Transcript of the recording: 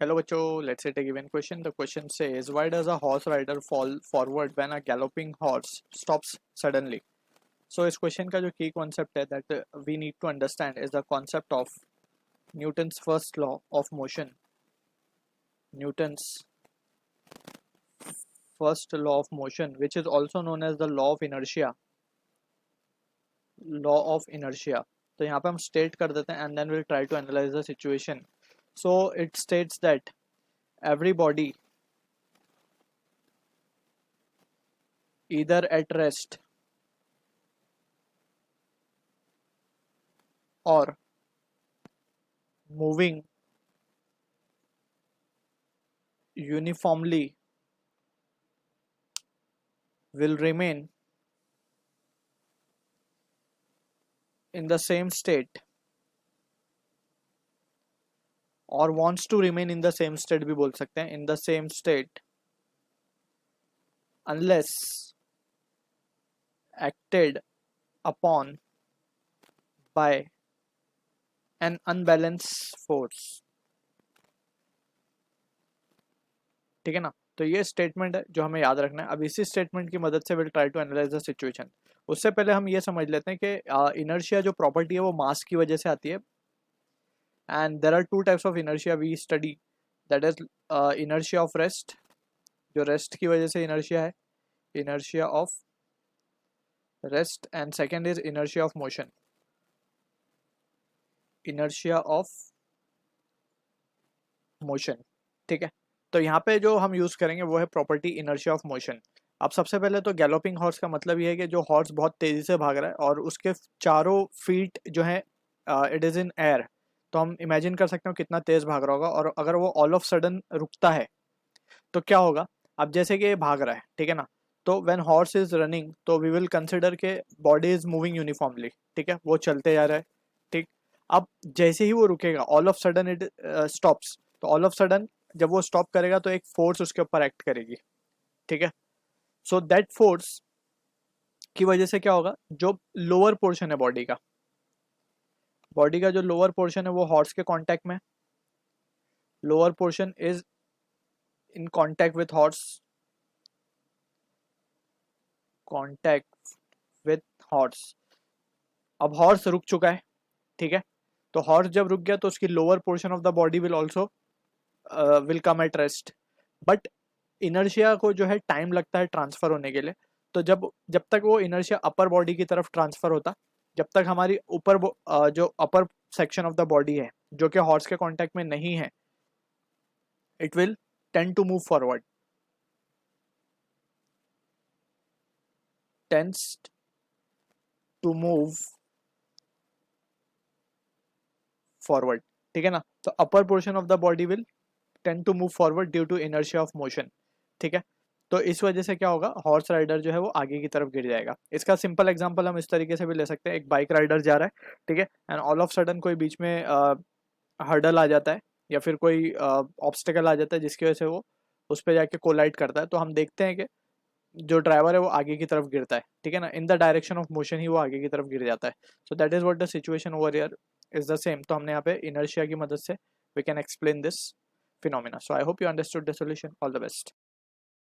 Hello बच्चों, let's take a given question. The question says, why does a horse rider fall forward when a galloping horse stops suddenly? So इस question का जो key concept है that we need to understand is the concept of Newton's first law of motion. Newton's first law of motion, which is also known as the law of inertia. Law of inertia. तो यहाँ पे हम state कर देते हैं and then we'll try to analyze the situation. So it states that every body either at rest or moving uniformly will remain in the same state or wants to remain in the same state भी बोल सकते हैं in the same state unless acted upon by an unbalanced force. ठीक है ना, तो ये statement है जो हमें याद रखना है. अब इसी स्टेटमेंट की मदद से will try to analyse the situation. उससे पहले हम ये समझ लेते हैं कि इनर्शिया जो प्रॉपर्टी है वो मास की वजह से आती है. And there are two types of inertia we study, that is inertia of rest, जो रेस्ट की वजह से इनर्शिया है, inertia of rest. And second is inertia of motion, inertia of motion. ठीक है, तो यहाँ पे जो हम यूज करेंगे वो है प्रॉपर्टी इनर्शिया ऑफ मोशन. अब सबसे पहले तो गैलोपिंग हॉर्स का मतलब ये है कि जो हॉर्स बहुत तेजी से भाग रहा है और उसके चारों फीट जो है इट इज इन एयर. तो हम इमेजिन कर सकते हो कितना तेज भाग रहा होगा. और अगर वो ऑल ऑफ सडन रुकता है तो क्या होगा. अब जैसे कि ये भाग रहा है, ठीक है ना, तो व्हेन हॉर्स इज रनिंग तो वी विल कंसिडर के बॉडी इज मूविंग यूनिफॉर्मली. ठीक है, वो चलते जा रहा है. ठीक, अब जैसे ही वो रुकेगा all of sudden it stops. तो ऑल ऑफ सडन जब वो स्टॉप करेगा तो एक फोर्स उसके ऊपर एक्ट करेगी. ठीक है, सो दैट फोर्स की वजह से क्या होगा, जो लोअर पोर्शन है बॉडी का जो लोअर पोर्शन है वो हॉर्स के कांटेक्ट में, lower portion is in contact with horse, contact with horse. अब हॉर्स रुक चुका है. ठीक है, तो हॉर्स जब रुक गया तो उसकी lower portion of the body will also will come at rest. But inertia को जो है टाइम लगता है ट्रांसफर होने के लिए. तो जब जब तक वो इनर्शिया अपर बॉडी की तरफ ट्रांसफर होता, जब तक हमारी ऊपर जो upper section of the body है जो कि हॉर्स के कांटेक्ट में नहीं है, it will tend to move forward, tends to move forward. ठीक है ना, तो upper portion of the body will tend to move forward due to inertia of motion. ठीक है, तो इस वजह से क्या होगा, हॉर्स राइडर जो है वो आगे की तरफ गिर जाएगा. इसका सिंपल एग्जांपल हम इस तरीके से भी ले सकते हैं. एक बाइक राइडर जा रहा है, ठीक है, एंड ऑल ऑफ सडन कोई बीच में हर्डल आ जाता है या फिर कोई ऑब्स्टेकल आ जाता है जिसकी वजह से वो उस पर जाके कोलाइड करता है. तो हम देखते हैं कि जो ड्राइवर है वो आगे की तरफ गिरता है. ठीक है ना, in the direction of motion ही वो आगे की तरफ गिर जाता है. So that is what the situation over here is the same. तो हमने यहाँ पे इनर्शिया की मदद से we can explain this phenomena. So I hope you understood the solution. All the best.